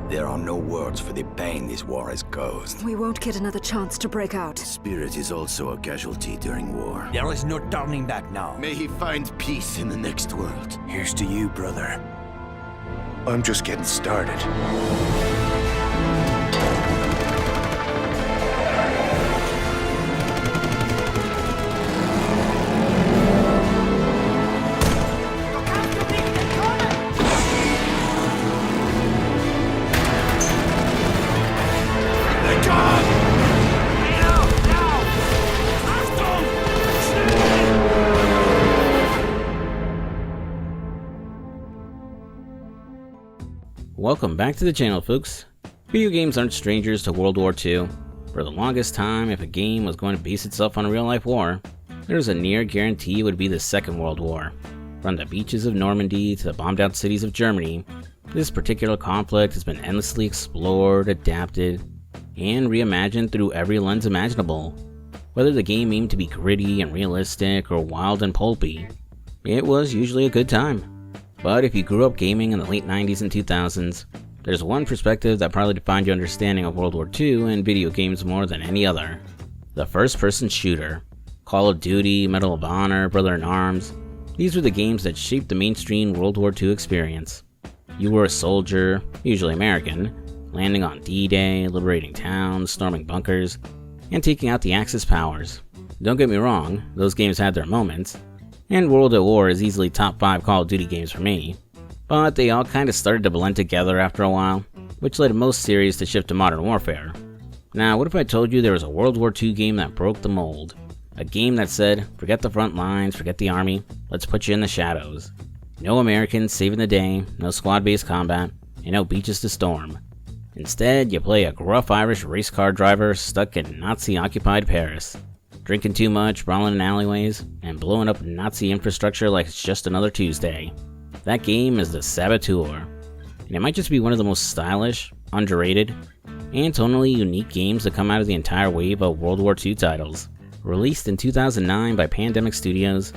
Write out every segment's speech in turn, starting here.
There are no words for the pain this war has caused. We won't get another chance to break out. Spirit is also a casualty during war. There is no turning back now. May he find peace in the next world. Here's to you, brother. I'm just getting started. Welcome back to the channel, folks. Video games aren't strangers to World War II. For the longest time, if a game was going to base itself on a real-life war, there was a near guarantee it would be the Second World War. From the beaches of Normandy to the bombed-out cities of Germany, this particular conflict has been endlessly explored, adapted, and reimagined through every lens imaginable. Whether the game aimed to be gritty and realistic or wild and pulpy, it was usually a good time. But if you grew up gaming in the late 90s and 2000s, there's one perspective that probably defined your understanding of World War II and video games more than any other. The first-person shooter. Call of Duty, Medal of Honor, Brother in Arms. These were the games that shaped the mainstream World War II experience. You were a soldier, usually American, landing on D-Day, liberating towns, storming bunkers, and taking out the Axis powers. Don't get me wrong, those games had their moments, and World at War is easily top 5 Call of Duty games for me, but they all kinda started to blend together after a while, which led most series to shift to modern warfare. Now, what if I told you there was a World War II game that broke the mold? A game that said, forget the front lines, forget the army, let's put you in the shadows. No Americans saving the day, no squad-based combat, and no beaches to storm. Instead, you play a gruff Irish race car driver stuck in Nazi-occupied Paris, drinking too much, brawling in alleyways, and blowing up Nazi infrastructure like it's just another Tuesday. That game is the Saboteur, and it might just be one of the most stylish, underrated, and tonally unique games to come out of the entire wave of World War II titles. Released in 2009 by Pandemic Studios,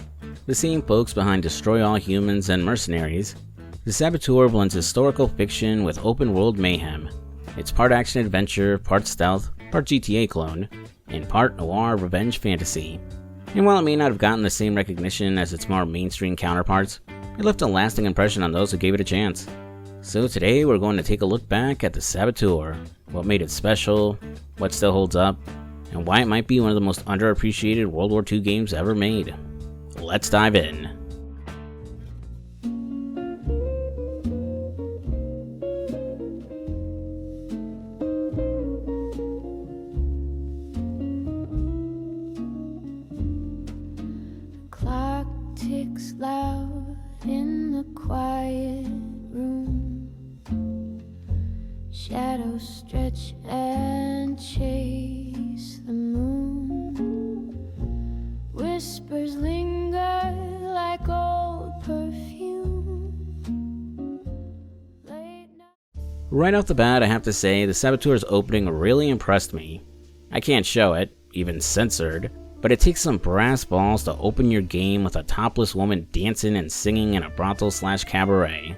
the same folks behind Destroy All Humans and Mercenaries, the Saboteur blends historical fiction with open-world mayhem. It's part action-adventure, part stealth, part GTA clone, and part noir revenge fantasy. And while it may not have gotten the same recognition as its more mainstream counterparts, it left a lasting impression on those who gave it a chance. So today we're going to take a look back at the Saboteur, what made it special, what still holds up, and why it might be one of the most underappreciated World War II games ever made. Let's dive in. Ticks loud in the quiet room. Shadows stretch and chase the moon. Whispers linger like old perfume. Right off the bat, I have to say, the Saboteur's opening really impressed me. I can't show it, even censored, but it takes some brass balls to open your game with a topless woman dancing and singing in a brothel/cabaret.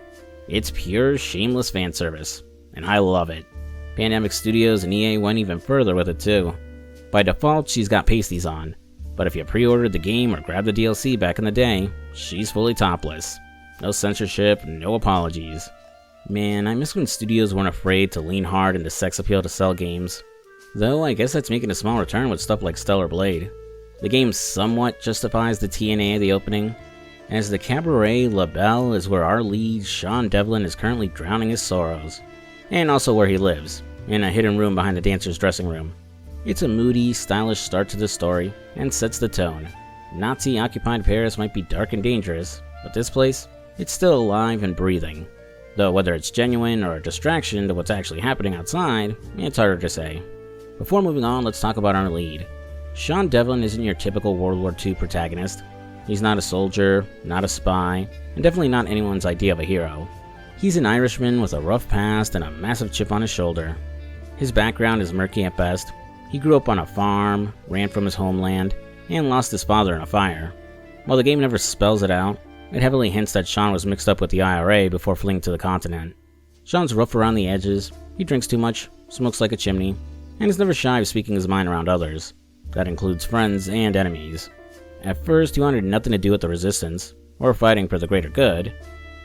It's pure, shameless fan service, and I love it. Pandemic Studios and EA went even further with it too. By default, she's got pasties on, but if you pre-ordered the game or grabbed the DLC back in the day, she's fully topless. No censorship, no apologies. Man, I miss when studios weren't afraid to lean hard into sex appeal to sell games. Though I guess that's making a small return with stuff like Stellar Blade. The game somewhat justifies the TNA of the opening, as the Cabaret La Belle is where our lead, Sean Devlin, is currently drowning his sorrows, and also where he lives, in a hidden room behind the dancer's dressing room. It's a moody, stylish start to the story, and sets the tone. Nazi-occupied Paris might be dark and dangerous, but this place, it's still alive and breathing. Though whether it's genuine or a distraction to what's actually happening outside, it's harder to say. Before moving on, let's talk about our lead. Sean Devlin isn't your typical World War II protagonist. He's not a soldier, not a spy, and definitely not anyone's idea of a hero. He's an Irishman with a rough past and a massive chip on his shoulder. His background is murky at best. He grew up on a farm, ran from his homeland, and lost his father in a fire. While the game never spells it out, it heavily hints that Sean was mixed up with the IRA before fleeing to the continent. Sean's rough around the edges, he drinks too much, smokes like a chimney, and is never shy of speaking his mind around others. That includes friends and enemies. At first, he wanted nothing to do with the resistance, or fighting for the greater good.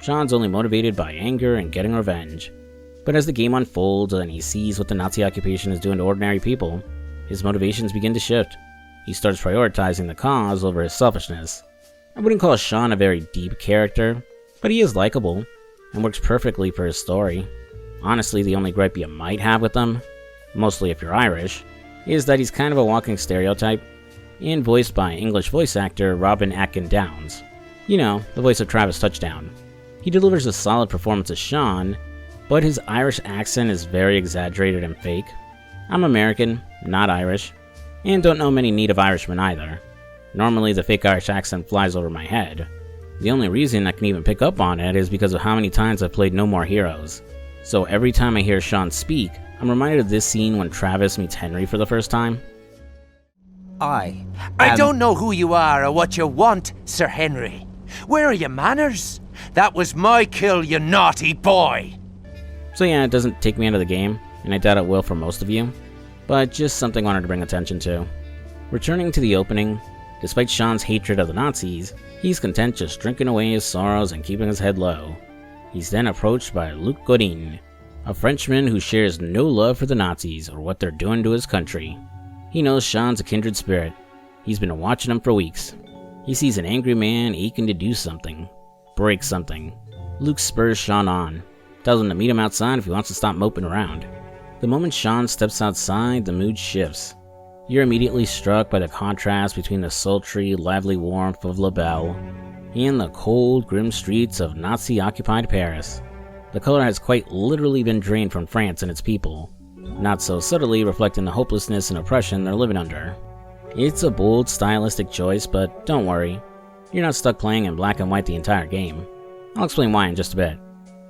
Sean's only motivated by anger and getting revenge. But as the game unfolds and he sees what the Nazi occupation is doing to ordinary people, his motivations begin to shift. He starts prioritizing the cause over his selfishness. I wouldn't call Sean a very deep character, but he is likable, and works perfectly for his story. Honestly, the only gripe you might have with him, mostly if you're Irish, is that he's kind of a walking stereotype, and voiced by English voice actor Robin Atkin Downes. You know, the voice of Travis Touchdown. He delivers a solid performance as Sean, but his Irish accent is very exaggerated and fake. I'm American, not Irish, and don't know many native Irishmen either. Normally the fake Irish accent flies over my head. The only reason I can even pick up on it is because of how many times I've played No More Heroes. So every time I hear Sean speak, I'm reminded of this scene when Travis meets Henry for the first time. I don't know who you are or what you want, Sir Henry. Where are your manners? That was my kill, you naughty boy! So yeah, it doesn't take me out of the game, and I doubt it will for most of you, but just something I wanted to bring attention to. Returning to the opening, despite Sean's hatred of the Nazis, he's content just drinking away his sorrows and keeping his head low. He's then approached by Luc Godin, a Frenchman who shares no love for the Nazis or what they're doing to his country. He knows Sean's a kindred spirit. He's been watching him for weeks. He sees an angry man aching to do something, break something. Luke spurs Sean on, tells him to meet him outside if he wants to stop moping around. The moment Sean steps outside, the mood shifts. You're immediately struck by the contrast between the sultry, lively warmth of La Belle and the cold, grim streets of Nazi-occupied Paris. The color has quite literally been drained from France and its people, not so subtly reflecting the hopelessness and oppression they're living under. It's a bold stylistic choice, but don't worry, you're not stuck playing in black and white the entire game. I'll explain why in just a bit.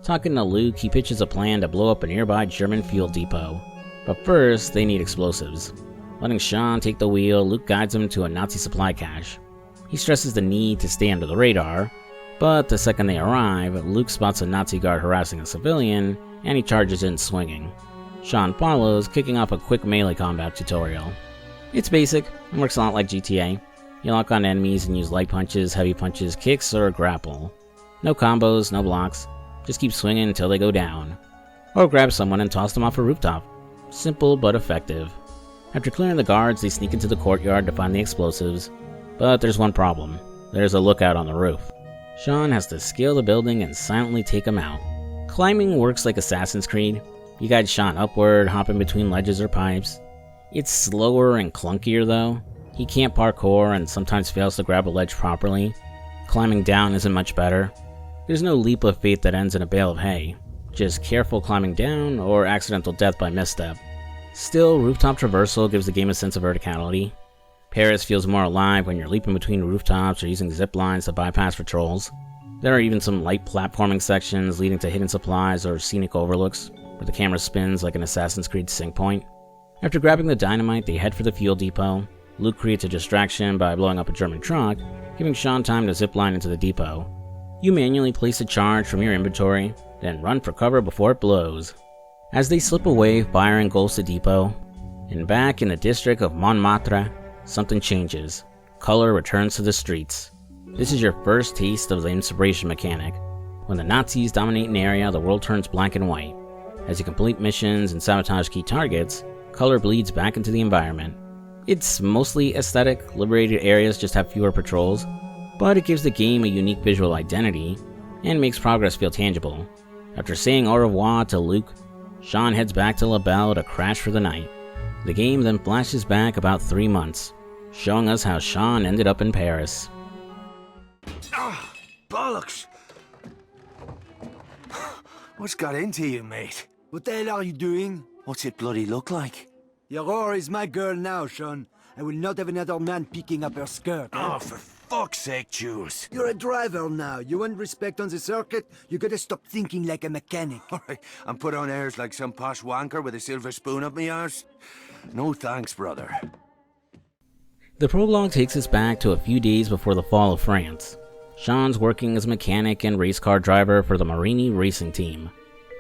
Talking to Luke, he pitches a plan to blow up a nearby German fuel depot. But first, they need explosives. Letting Sean take the wheel, Luke guides him to a Nazi supply cache. He stresses the need to stay under the radar, but the second they arrive, Luke spots a Nazi guard harassing a civilian, and he charges in swinging. Sean follows, kicking off a quick melee combat tutorial. It's basic, and works a lot like GTA. You lock on enemies and use light punches, heavy punches, kicks, or grapple. No combos, no blocks. Just keep swinging until they go down. Or grab someone and toss them off a rooftop. Simple but effective. After clearing the guards, they sneak into the courtyard to find the explosives. But there's one problem. There's a lookout on the roof. Sean has to scale the building and silently take them out. Climbing works like Assassin's Creed. You guide Sean upward, hopping between ledges or pipes. It's slower and clunkier though. He can't parkour and sometimes fails to grab a ledge properly. Climbing down isn't much better. There's no leap of faith that ends in a bale of hay. Just careful climbing down or accidental death by misstep. Still, rooftop traversal gives the game a sense of verticality. Paris feels more alive when you're leaping between rooftops or using zip lines to bypass patrols. There are even some light platforming sections leading to hidden supplies or scenic overlooks, where the camera spins like an Assassin's Creed sync point. After grabbing the dynamite, they head for the fuel depot. Luke creates a distraction by blowing up a German truck, giving Sean time to zipline into the depot. You manually place a charge from your inventory, then run for cover before it blows. As they slip away, fire engulfs the depot, and back in the district of Montmartre, something changes. Color returns to the streets. This is your first taste of the inspiration mechanic. When the Nazis dominate an area, the world turns black and white. As you complete missions and sabotage key targets, color bleeds back into the environment. It's mostly aesthetic, liberated areas just have fewer patrols, but it gives the game a unique visual identity, and makes progress feel tangible. After saying au revoir to Luke, Sean heads back to La Belle to crash for the night. The game then flashes back about 3 months, showing us how Sean ended up in Paris. Ah, bollocks! What's got into you, mate? What the hell are you doing? What's it bloody look like? Your whore is my girl now, Sean. I will not have another man picking up her skirt. Oh, for fuck's sake, Jules. You're a driver now. You want respect on the circuit? You gotta stop thinking like a mechanic. Alright, and put on airs like some posh wanker with a silver spoon up me arse? No thanks, brother. The prologue takes us back to a few days before the fall of France. Sean's working as a mechanic and race car driver for the Marini racing team.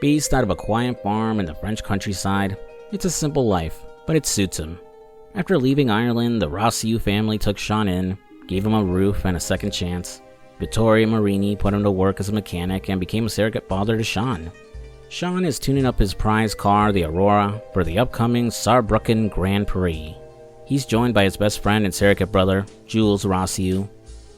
Based out of a quiet farm in the French countryside, it's a simple life, but it suits him. After leaving Ireland, the WWII family took Sean in, gave him a roof and a second chance. Vittorio Marini put him to work as a mechanic and became a surrogate father to Sean. Sean is tuning up his prize car, the Aurora, for the upcoming Saarbrücken Grand Prix. He's joined by his best friend and surrogate brother, Jules Rossiu.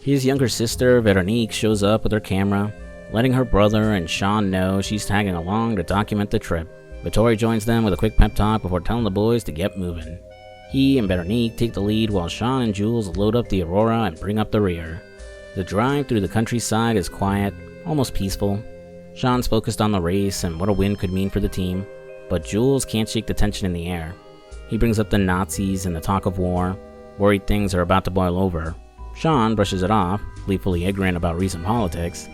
His younger sister, Veronique, shows up with her camera, letting her brother and Sean know she's tagging along to document the trip. Vittorio joins them with a quick pep talk before telling the boys to get moving. He and Veronique take the lead while Sean and Jules load up the Aurora and bring up the rear. The drive through the countryside is quiet, almost peaceful. Sean's focused on the race and what a win could mean for the team, but Jules can't shake the tension in the air. He brings up the Nazis and the talk of war, worried things are about to boil over. Sean brushes it off, gleefully ignorant about recent politics.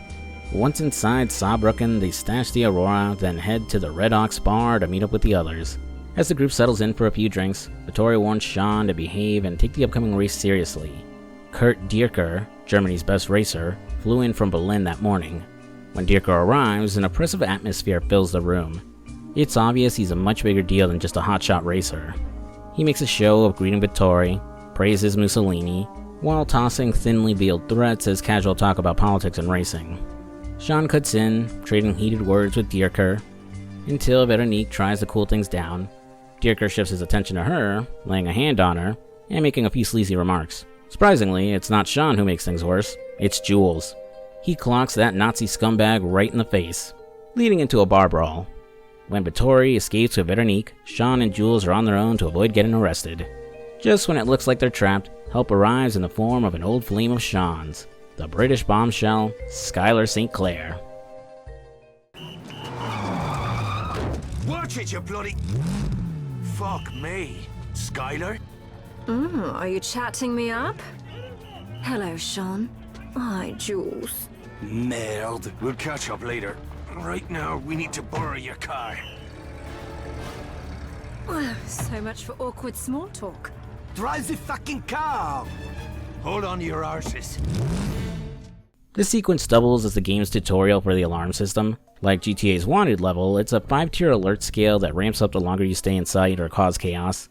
Once inside Saarbrücken, they stash the Aurora, then head to the Red Ox bar to meet up with the others. As the group settles in for a few drinks, Vittorio warns Sean to behave and take the upcoming race seriously. Kurt Dierker, Germany's best racer, flew in from Berlin that morning. When Dierker arrives, an oppressive atmosphere fills the room. It's obvious he's a much bigger deal than just a hotshot racer. He makes a show of greeting Vittorio, praises Mussolini, while tossing thinly veiled threats as casual talk about politics and racing. Sean cuts in, trading heated words with Dierker, until Veronique tries to cool things down. Dierker shifts his attention to her, laying a hand on her, and making a few sleazy remarks. Surprisingly, it's not Sean who makes things worse, it's Jules. He clocks that Nazi scumbag right in the face, leading into a bar brawl. When Vittorio escapes with Veronique, Sean and Jules are on their own to avoid getting arrested. Just when it looks like they're trapped, help arrives in the form of an old flame of Sean's, the British bombshell, Skylar St. Clair. Watch it, you bloody... Fuck me. Skylar? Are you chatting me up? Hello, Sean. Hi, Jules. Merde. We'll catch up later. Right now, we need to borrow your car. So much for awkward small talk. Drive the fucking car! Hold on to your arses. This sequence doubles as the game's tutorial for the alarm system. Like GTA's Wanted level, it's a 5-tier alert scale that ramps up the longer you stay in sight or cause chaos.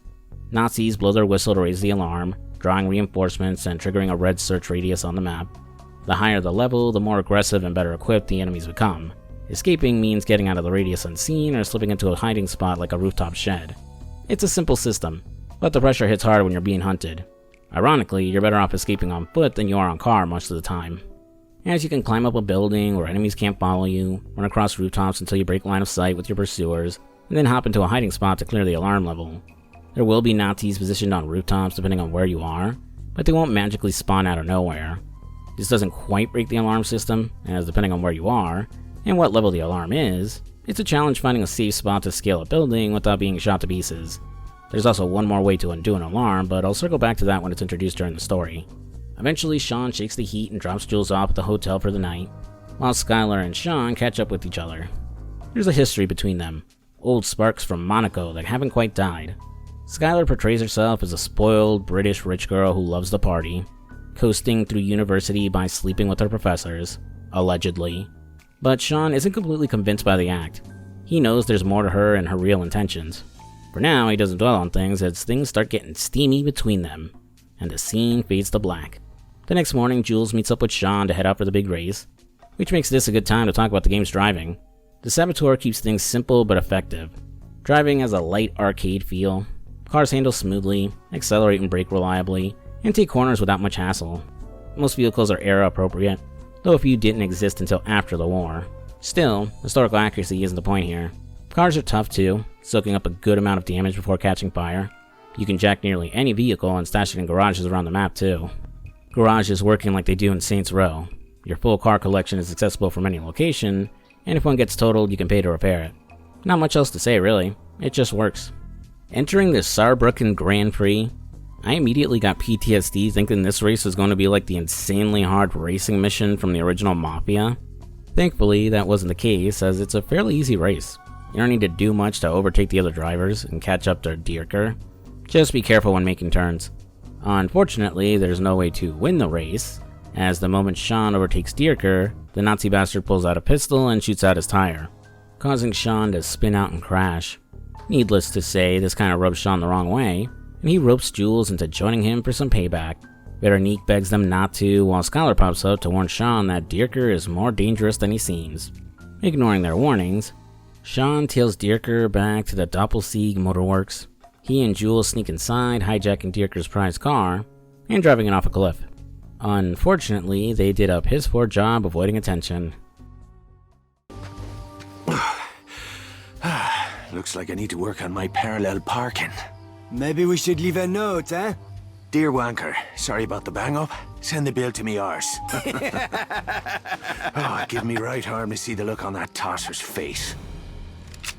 Nazis blow their whistle to raise the alarm, drawing reinforcements and triggering a red search radius on the map. The higher the level, the more aggressive and better equipped the enemies become. Escaping means getting out of the radius unseen or slipping into a hiding spot like a rooftop shed. It's a simple system, but the pressure hits hard when you're being hunted. Ironically, you're better off escaping on foot than you are on car most of the time, as you can climb up a building where enemies can't follow you, run across rooftops until you break line of sight with your pursuers, and then hop into a hiding spot to clear the alarm level. There will be Nazis positioned on rooftops depending on where you are, but they won't magically spawn out of nowhere. This doesn't quite break the alarm system, as depending on where you are, and what level the alarm is, it's a challenge finding a safe spot to scale a building without being shot to pieces. There's also one more way to undo an alarm, but I'll circle back to that when it's introduced during the story. Eventually, Sean shakes the heat and drops Jules off at the hotel for the night, while Skylar and Sean catch up with each other. There's a history between them, old sparks from Monaco that haven't quite died. Skylar portrays herself as a spoiled British rich girl who loves the party, coasting through university by sleeping with her professors, allegedly. But Sean isn't completely convinced by the act. He knows there's more to her and her real intentions. For now, he doesn't dwell on things as things start getting steamy between them, and the scene fades to black. The next morning, Jules meets up with Sean to head out for the big race, which makes this a good time to talk about the game's driving. The Saboteur keeps things simple but effective. Driving has a light arcade feel. Cars handle smoothly, accelerate and brake reliably, and take corners without much hassle. Most vehicles are era appropriate, though a few didn't exist until after the war. Still, historical accuracy isn't the point here. Cars are tough too, soaking up a good amount of damage before catching fire. You can jack nearly any vehicle and stash it in garages around the map too. Garages working like they do in Saints Row. Your full car collection is accessible from any location, and if one gets totaled, you can pay to repair it. Not much else to say really, it just works. Entering the Saarbrücken Grand Prix, I immediately got PTSD thinking this race was going to be like the insanely hard racing mission from the original Mafia. Thankfully, that wasn't the case, as it's a fairly easy race. You don't need to do much to overtake the other drivers and catch up to Dierker. Just be careful when making turns. Unfortunately, there's no way to win the race, as the moment Sean overtakes Dierker, the Nazi bastard pulls out a pistol and shoots out his tire, causing Sean to spin out and crash. Needless to say, this kind of rubs Sean the wrong way, and he ropes Jules into joining him for some payback. Veronique begs them not to, while Skylar pops up to warn Sean that Dierker is more dangerous than he seems. Ignoring their warnings, Sean tails Dierker back to the WWII motorworks. He and Jules sneak inside, hijacking Dierker's prized car, and driving it off a cliff. Unfortunately, they did a piss-poor job avoiding attention. Looks like I need to work on my parallel parking. Maybe we should leave a note, eh? Dear Wanker, sorry about the bang-up. Send the bill to me arse. Oh, give me right arm to see the look on that tosser's face.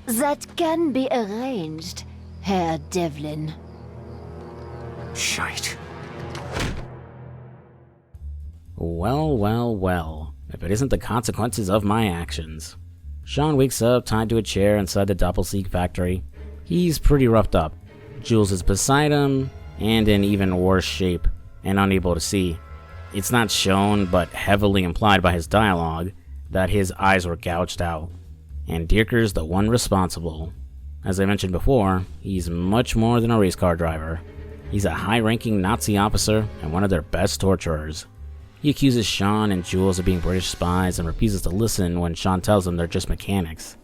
That can be arranged, Herr Devlin. Shite. Well, well, well, if it isn't the consequences of my actions. Sean wakes up tied to a chair inside the WWII factory. He's pretty roughed up. Jules is beside him, and in even worse shape, and unable to see. It's not shown, but heavily implied by his dialogue, that his eyes were gouged out. And Dierker's the one responsible. As I mentioned before, he's much more than a race car driver. He's a high-ranking Nazi officer and one of their best torturers. He accuses Sean and Jules of being British spies and refuses to listen when Sean tells him they're just mechanics.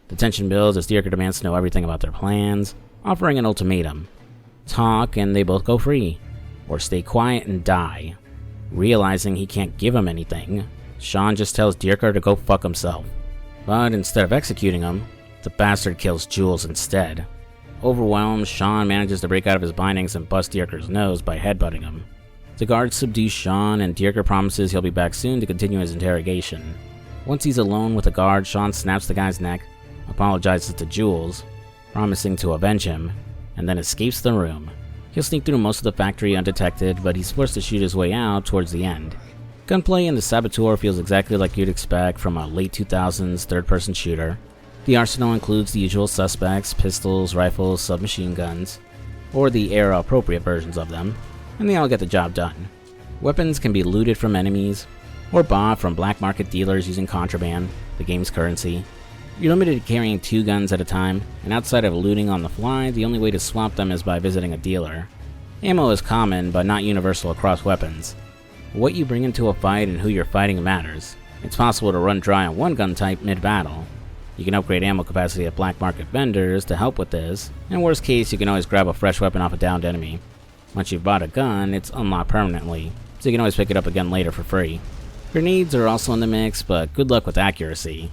The tension builds as Dierker demands to know everything about their plans, offering an ultimatum. Talk and they both go free, or stay quiet and die. Realizing he can't give him anything, Sean just tells Dierker to go fuck himself. But instead of executing him, the bastard kills Jules instead. Overwhelmed, Sean manages to break out of his bindings and bust Dierker's nose by headbutting him. The guards subdue Sean, and Dierker promises he'll be back soon to continue his interrogation. Once he's alone with the guard, Sean snaps the guy's neck, apologizes to Jules, promising to avenge him, and then escapes the room. He'll sneak through most of the factory undetected, but he's forced to shoot his way out towards the end. Gunplay in the Saboteur feels exactly like you'd expect from a late 2000s third-person shooter. The arsenal includes the usual suspects, pistols, rifles, submachine guns, or the era-appropriate versions of them, and they all get the job done. Weapons can be looted from enemies, or bought from black market dealers using contraband, the game's currency. You're limited to carrying 2 guns at a time, and outside of looting on the fly, the only way to swap them is by visiting a dealer. Ammo is common, but not universal across weapons. What you bring into a fight and who you're fighting matters. It's possible to run dry on one gun type mid-battle. You can upgrade ammo capacity at black market vendors to help with this, and worst case, you can always grab a fresh weapon off a downed enemy. Once you've bought a gun, it's unlocked permanently, so you can always pick it up again later for free. Grenades are also in the mix, but good luck with accuracy.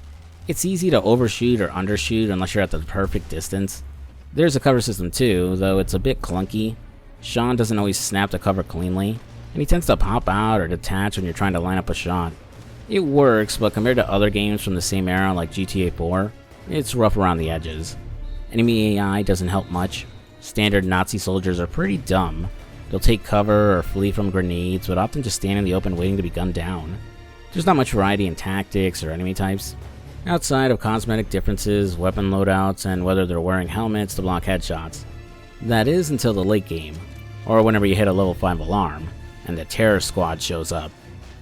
It's easy to overshoot or undershoot unless you're at the perfect distance. There's a cover system too, though it's a bit clunky. Sean doesn't always snap the cover cleanly, and he tends to pop out or detach when you're trying to line up a shot. It works, but compared to other games from the same era like GTA 4, it's rough around the edges. Enemy AI doesn't help much. Standard Nazi soldiers are pretty dumb. They'll take cover or flee from grenades, but often just stand in the open waiting to be gunned down. There's not much variety in tactics or enemy types, outside of cosmetic differences, weapon loadouts, and whether they're wearing helmets to block headshots. That is until the late game, or whenever you hit a level 5 alarm, and the terror squad shows up.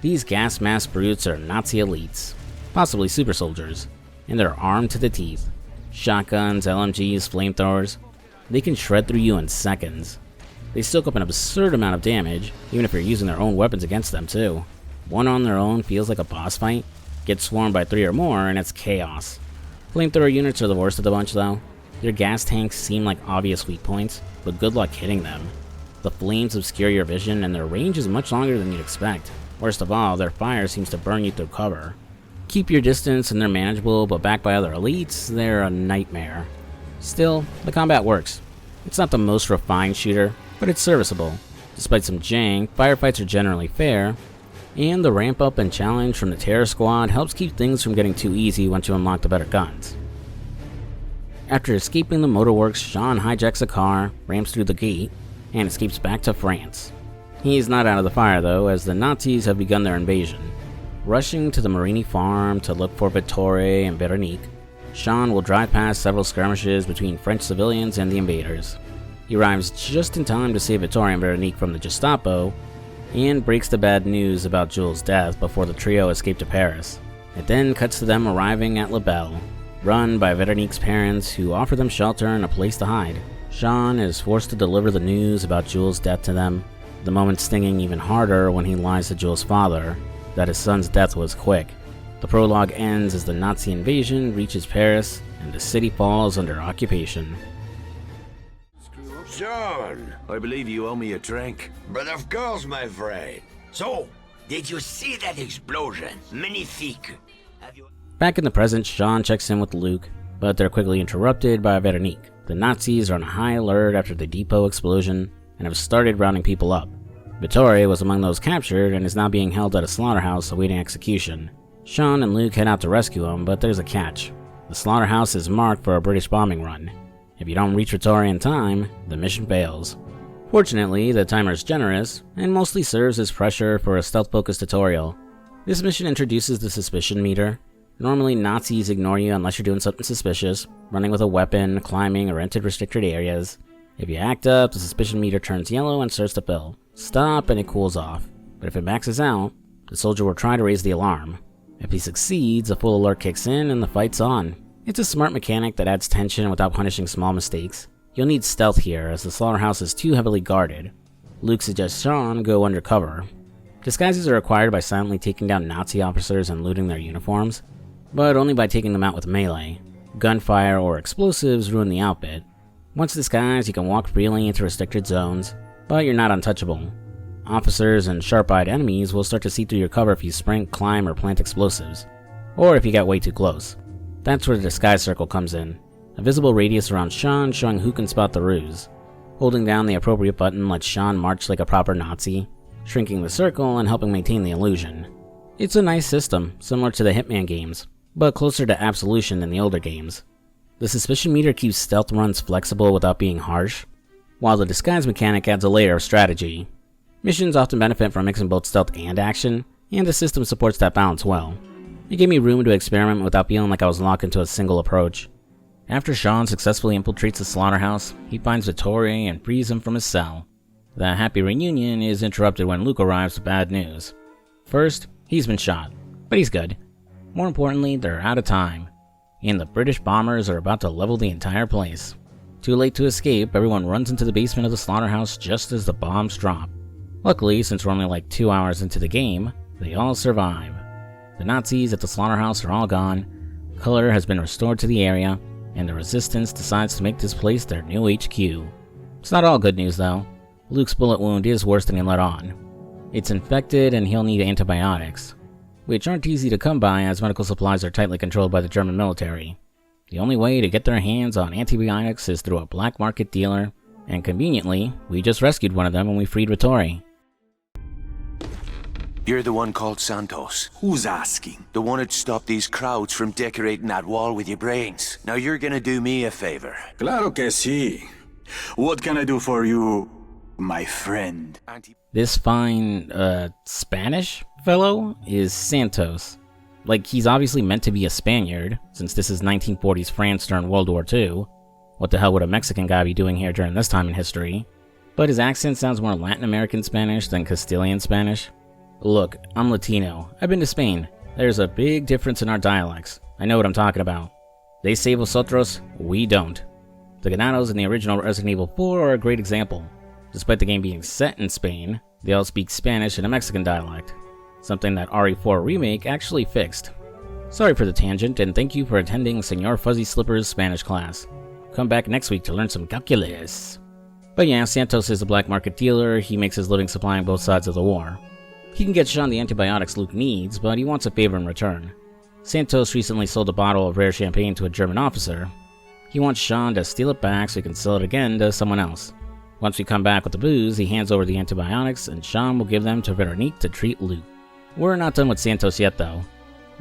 These gas mask brutes are Nazi elites, possibly super soldiers, and they're armed to the teeth. Shotguns, LMGs, flamethrowers. They can shred through you in seconds. They soak up an absurd amount of damage, even if you're using their own weapons against them too. One on their own feels like a boss fight. Get swarmed by 3 or more and it's chaos. Flamethrower units are the worst of the bunch though. Their gas tanks seem like obvious weak points, but good luck hitting them. The flames obscure your vision and their range is much longer than you'd expect. Worst of all, their fire seems to burn you through cover. Keep your distance and they're manageable, but backed by other elites, they're a nightmare. Still, the combat works. It's not the most refined shooter, but it's serviceable. Despite some jank, firefights are generally fair, and the ramp up and challenge from the terror squad helps keep things from getting too easy once you unlock the better guns. After escaping the motorworks, Sean hijacks a car, ramps through the gate, and escapes back to France. He's not out of the fire though, as the Nazis have begun their invasion. Rushing to the Marini farm to look for Vittore and Veronique, Sean will drive past several skirmishes between French civilians and the invaders. He arrives just in time to save Vittore and Veronique from the Gestapo, and breaks the bad news about Jules' death before the trio escape to Paris. It then cuts to them arriving at La Belle. run by Veronique's parents who offer them shelter and a place to hide. Sean is forced to deliver the news about Jules' death to them, the moment stinging even harder when he lies to Jules' father that his son's death was quick. The prologue ends as the Nazi invasion reaches Paris and the city falls under occupation. John, I believe you owe me a drink. But of course, my friend. So, did you see that explosion? Magnifique. Have you... Back in the present, Sean checks in with Luke, but they're quickly interrupted by Veronique. The Nazis are on high alert after the depot explosion and have started rounding people up. Vittoria was among those captured and is now being held at a slaughterhouse awaiting execution. Sean and Luke head out to rescue him, but there's a catch. The slaughterhouse is marked for a British bombing run. If you don't reach Vittoria in time, the mission fails. Fortunately, the timer is generous, and mostly serves as pressure for a stealth-focused tutorial. This mission introduces the suspicion meter. Normally, Nazis ignore you unless you're doing something suspicious, running with a weapon, climbing, or entered restricted areas. If you act up, the suspicion meter turns yellow and starts to fill. Stop and it cools off. But if it maxes out, the soldier will try to raise the alarm. If he succeeds, a full alert kicks in and the fight's on. It's a smart mechanic that adds tension without punishing small mistakes. You'll need stealth here, as the slaughterhouse is too heavily guarded. Luke suggests Sean go undercover. Disguises are required by silently taking down Nazi officers and looting their uniforms, but only by taking them out with melee. Gunfire or explosives ruin the outfit. Once disguised, you can walk freely into restricted zones, but you're not untouchable. Officers and sharp-eyed enemies will start to see through your cover if you sprint, climb, or plant explosives, or if you get way too close. That's where the disguise circle comes in, a visible radius around Sean showing who can spot the ruse. Holding down the appropriate button lets Sean march like a proper Nazi, shrinking the circle and helping maintain the illusion. It's a nice system, similar to the Hitman games, but closer to Absolution than the older games. The suspicion meter keeps stealth runs flexible without being harsh, while the disguise mechanic adds a layer of strategy. Missions often benefit from mixing both stealth and action, and the system supports that balance well. It gave me room to experiment without feeling like I was locked into a single approach. After Sean successfully infiltrates the slaughterhouse, he finds Vittoria and frees him from his cell. The happy reunion is interrupted when Luke arrives with bad news. First, he's been shot, but he's good. More importantly, they're out of time, and the British bombers are about to level the entire place. Too late to escape, everyone runs into the basement of the slaughterhouse just as the bombs drop. Luckily, since we're only like 2 hours into the game, they all survive. The Nazis at the slaughterhouse are all gone, color has been restored to the area, and the Resistance decides to make this place their new HQ. It's not all good news though. Luke's bullet wound is worse than he let on. It's infected and he'll need antibiotics, which aren't easy to come by as medical supplies are tightly controlled by the German military. The only way to get their hands on antibiotics is through a black market dealer, and conveniently, we just rescued one of them when we freed Vittoria. You're the one called Santos. Who's asking? The one that stopped these crowds from decorating that wall with your brains. Now you're gonna do me a favor. Claro que sí. What can I do for you, my friend? This fine, Spanish fellow is Santos. Like, he's obviously meant to be a Spaniard, since this is 1940s France during World War II. What the hell would a Mexican guy be doing here during this time in history? But his accent sounds more Latin American Spanish than Castilian Spanish. Look, I'm Latino. I've been to Spain. There's a big difference in our dialects. I know what I'm talking about. They say vosotros, we don't. The Ganados in the original Resident Evil 4 are a great example. Despite the game being set in Spain, they all speak Spanish in a Mexican dialect. Something that RE4 Remake actually fixed. Sorry for the tangent, and thank you for attending Senor FuzzySlippers' Spanish class. Come back next week to learn some calculus. But yeah, Santos is a black market dealer. He makes his living supplying both sides of the war. He can get Sean the antibiotics Luke needs, but he wants a favor in return. Santos recently sold a bottle of rare champagne to a German officer. He wants Sean to steal it back so he can sell it again to someone else. Once we come back with the booze, he hands over the antibiotics, and Sean will give them to Veronique to treat Luke. We're not done with Santos yet though.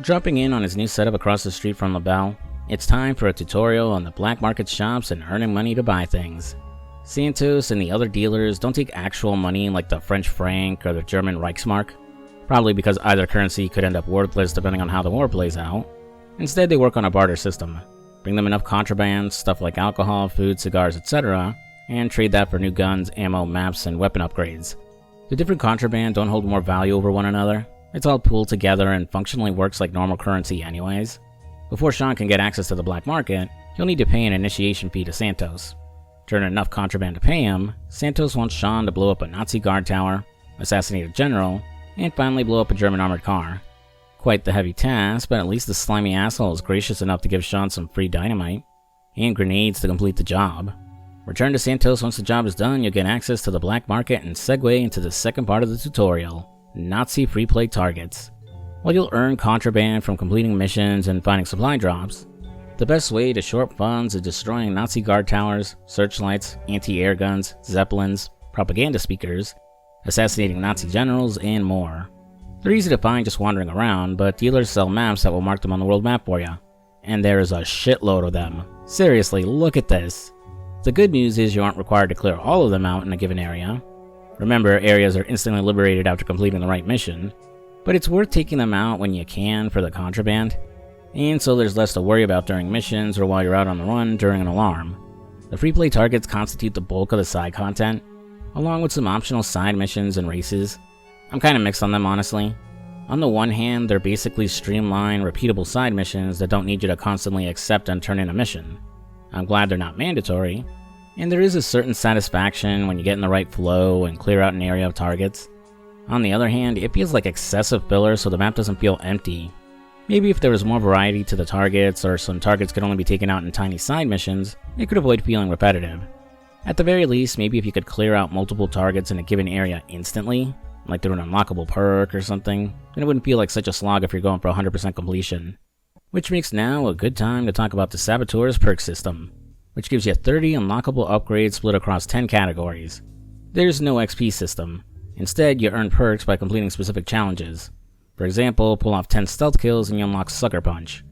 Dropping in on his new setup across the street from LaBelle, it's time for a tutorial on the black market shops and earning money to buy things. Santos and the other dealers don't take actual money like the French franc or the German Reichsmark, probably because either currency could end up worthless depending on how the war plays out. Instead, they work on a barter system. Bring them enough contraband, stuff like alcohol, food, cigars, etc., and trade that for new guns, ammo, maps, and weapon upgrades. The different contraband don't hold more value over one another. It's all pooled together and functionally works like normal currency anyways. Before Sean can get access to the black market, he'll need to pay an initiation fee to Santos. To earn enough contraband to pay him, Santos wants Sean to blow up a Nazi guard tower, assassinate a general, and finally blow up a German armored car. Quite the heavy task, but at least the slimy asshole is gracious enough to give Sean some free dynamite and grenades to complete the job. Return to Santos once the job is done. You'll get access to the black market and segue into the second part of the tutorial, Nazi free play targets. While you'll earn contraband from completing missions and finding supply drops, the best way to shore up funds is destroying Nazi guard towers, searchlights, anti-air guns, zeppelins, propaganda speakers, assassinating Nazi generals, and more. They're easy to find just wandering around, but dealers sell maps that will mark them on the world map for you. And there is a shitload of them. Seriously, look at this. The good news is you aren't required to clear all of them out in a given area. Remember, areas are instantly liberated after completing the right mission, but it's worth taking them out when you can for the contraband, and so there's less to worry about during missions or while you're out on the run during an alarm. The free play targets constitute the bulk of the side content, along with some optional side missions and races. I'm kinda mixed on them, honestly. On the one hand, they're basically streamlined, repeatable side missions that don't need you to constantly accept and turn in a mission. I'm glad they're not mandatory, and there is a certain satisfaction when you get in the right flow and clear out an area of targets. On the other hand, it feels like excessive filler so the map doesn't feel empty. Maybe if there was more variety to the targets, or some targets could only be taken out in tiny side missions, it could avoid feeling repetitive. At the very least, maybe if you could clear out multiple targets in a given area instantly, like through an unlockable perk or something, then it wouldn't feel like such a slog if you're going for 100% completion. Which makes now a good time to talk about the Saboteur's perk system, which gives you 30 unlockable upgrades split across 10 categories. There's no XP system. Instead, you earn perks by completing specific challenges. For example, pull off 10 stealth kills and you unlock Sucker Punch,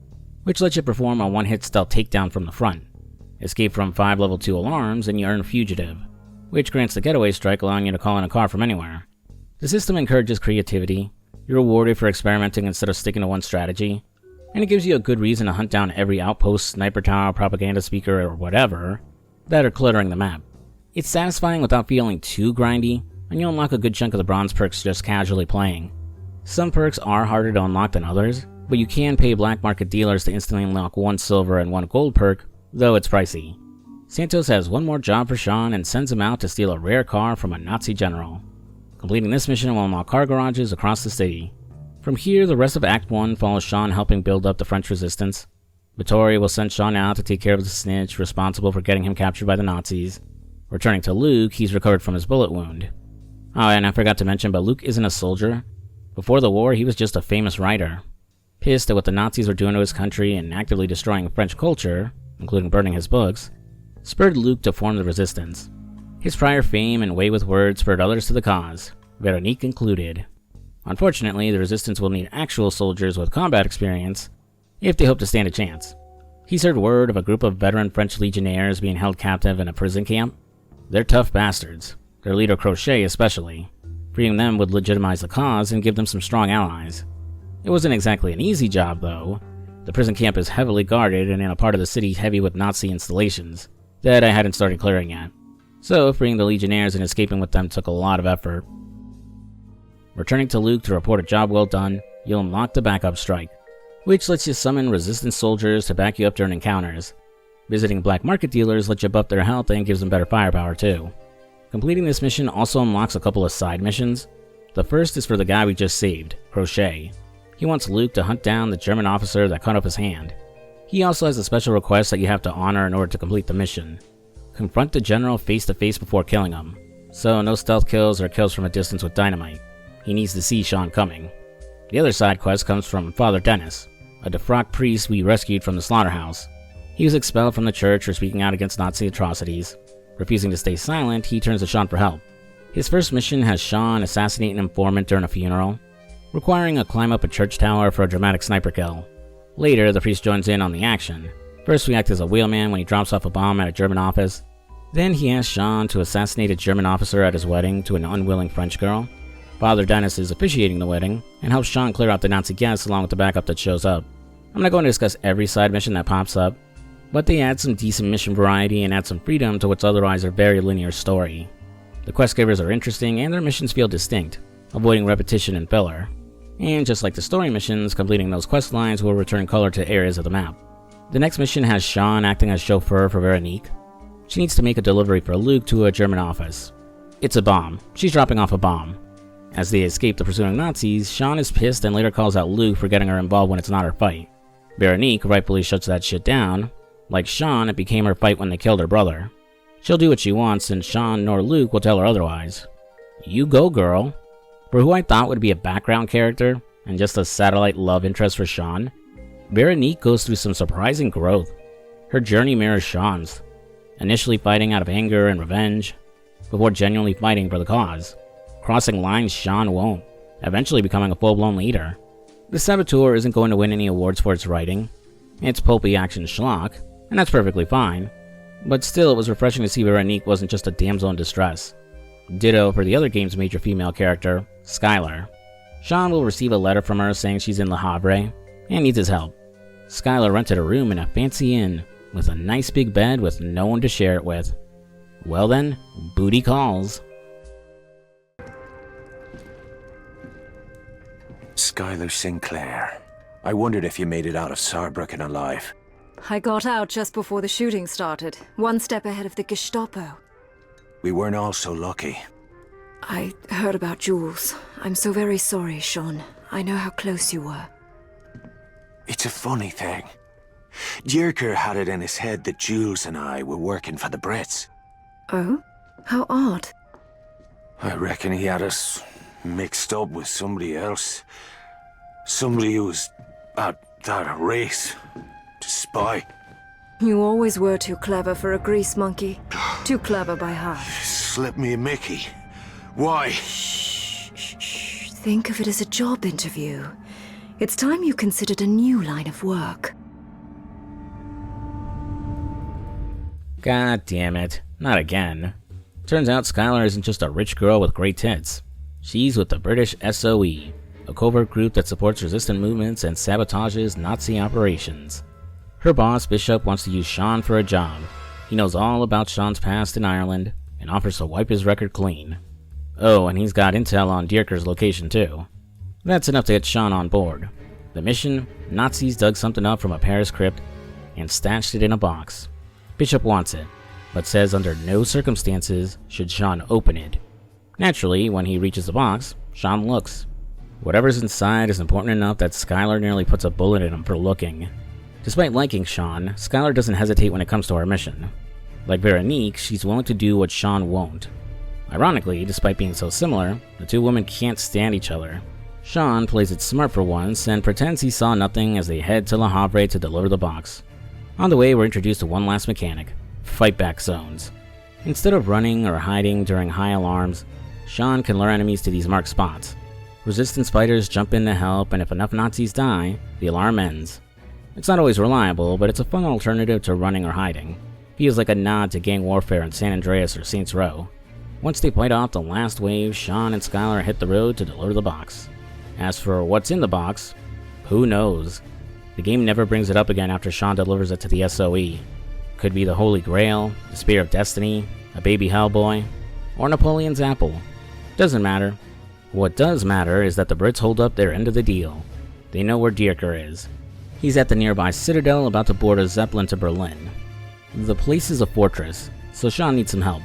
which lets you perform a one-hit stealth takedown from the front. Escape from 5 level 2 alarms and you earn Fugitive, which grants the Getaway Strike, allowing you to call in a car from anywhere. The system encourages creativity. You're rewarded for experimenting instead of sticking to one strategy, and it gives you a good reason to hunt down every outpost, sniper tower, propaganda speaker, or whatever that are cluttering the map. It's satisfying without feeling too grindy, and you'll unlock a good chunk of the bronze perks just casually playing. Some perks are harder to unlock than others, but you can pay black market dealers to instantly unlock 1 silver and 1 gold perk, though it's pricey. Santos has one more job for Sean and sends him out to steal a rare car from a Nazi general. Completing this mission will unlock car garages across the city. From here, the rest of Act 1 follows Sean helping build up the French resistance. Vittori will send Sean out to take care of the snitch responsible for getting him captured by the Nazis. Returning to Luke, he's recovered from his bullet wound. Oh, and I forgot to mention, but Luke isn't a soldier. Before the war, he was just a famous writer. Pissed at what the Nazis were doing to his country and actively destroying French culture, including burning his books, spurred Luke to form the resistance. His prior fame and way with words spurred others to the cause, Veronique included. Unfortunately, the resistance will need actual soldiers with combat experience if they hope to stand a chance. He's heard word of a group of veteran French legionnaires being held captive in a prison camp. They're tough bastards, their leader Crochet especially. Freeing them would legitimize the cause and give them some strong allies. It wasn't exactly an easy job, though. The prison camp is heavily guarded and in a part of the city heavy with Nazi installations that I hadn't started clearing yet. So, freeing the legionnaires and escaping with them took a lot of effort. Returning to Luke to report a job well done, you'll unlock the backup strike, which lets you summon resistance soldiers to back you up during encounters. Visiting black market dealers lets you buff their health and gives them better firepower too. Completing this mission also unlocks a couple of side missions. The first is for the guy we just saved, Crochet. He wants Luke to hunt down the German officer that cut off his hand. He also has a special request that you have to honor in order to complete the mission. Confront the general face to face before killing him. So no stealth kills or kills from a distance with dynamite. He needs to see Sean coming. The other side quest comes from Father Dennis, a defrocked priest we rescued from the slaughterhouse. He was expelled from the church for speaking out against Nazi atrocities. Refusing to stay silent, he turns to Sean for help. His first mission has Sean assassinate an informant during a funeral, requiring a climb up a church tower for a dramatic sniper kill. Later, the priest joins in on the action. First, we act as a wheelman when he drops off a bomb at a German office. Then he asks Sean to assassinate a German officer at his wedding to an unwilling French girl. Father Dennis is officiating the wedding, and helps Sean clear out the Nazi guests along with the backup that shows up. I'm not going to discuss every side mission that pops up, but they add some decent mission variety and add some freedom to what's otherwise a very linear story. The quest givers are interesting and their missions feel distinct, avoiding repetition and filler. And just like the story missions, completing those quest lines will return color to areas of the map. The next mission has Sean acting as chauffeur for Veronique. She needs to make a delivery for Luke to a German office. It's a bomb. She's dropping off a bomb. As they escape the pursuing Nazis, Sean is pissed and later calls out Luke for getting her involved when it's not her fight. Veronique rightfully shuts that shit down. Like Sean, it became her fight when they killed her brother. She'll do what she wants, and Sean nor Luke will tell her otherwise. You go, girl. For who I thought would be a background character, and just a satellite love interest for Sean, Veronique goes through some surprising growth. Her journey mirrors Sean's, initially fighting out of anger and revenge, before genuinely fighting for the cause, crossing lines Sean won't, eventually becoming a full-blown leader. The Saboteur isn't going to win any awards for its writing. It's pulpy action schlock, and that's perfectly fine, but still it was refreshing to see Veronique wasn't just a damsel in distress. Ditto for the other game's major female character, Skylar. Sean will receive a letter from her saying she's in Le Havre and needs his help. Skylar rented a room in a fancy inn with a nice big bed with no one to share it with. Well then, booty calls. Skylar Sinclair. I wondered if you made it out of Saarbrücken alive. I got out just before the shooting started, one step ahead of the Gestapo. We weren't all so lucky. I heard about Jules. I'm so very sorry, Sean. I know how close you were. It's a funny thing. Dierker had it in his head that Jules and I were working for the Brits. Oh? How odd. I reckon he had us mixed up with somebody else. Somebody who was at that race to spy. You always were too clever for a grease monkey. Too clever by half. Slip me a Mickey. Why? Shh. Think of it as a job interview. It's time you considered a new line of work. God damn it. Not again. Turns out Skylar isn't just a rich girl with great tits. She's with the British SOE, a covert group that supports resistant movements and sabotages Nazi operations. Her boss, Bishop, wants to use Sean for a job. He knows all about Sean's past in Ireland and offers to wipe his record clean. Oh, and he's got intel on Dierker's location too. That's enough to get Sean on board. The mission: Nazis dug something up from a Paris crypt and stashed it in a box. Bishop wants it, but says under no circumstances should Sean open it. Naturally, when he reaches the box, Sean looks. Whatever's inside is important enough that Skylar nearly puts a bullet in him for looking. Despite liking Sean, Skylar doesn't hesitate when it comes to her mission. Like Veronique, she's willing to do what Sean won't. Ironically, despite being so similar, the two women can't stand each other. Sean plays it smart for once and pretends he saw nothing as they head to Le Havre to deliver the box. On the way, we're introduced to one last mechanic: fight-back zones. Instead of running or hiding during high alarms, Sean can lure enemies to these marked spots. Resistance fighters jump in to help, and if enough Nazis die, the alarm ends. It's not always reliable, but it's a fun alternative to running or hiding. Feels like a nod to gang warfare in San Andreas or Saints Row. Once they fight off the last wave, Sean and Skylar hit the road to deliver the box. As for what's in the box, who knows? The game never brings it up again after Sean delivers it to the SOE. Could be the Holy Grail, the Spear of Destiny, a baby Hellboy, or Napoleon's apple. Doesn't matter. What does matter is that the Brits hold up their end of the deal. They know where Dierker is. He's at the nearby Citadel about to board a Zeppelin to Berlin. The place is a fortress, so Sean needs some help.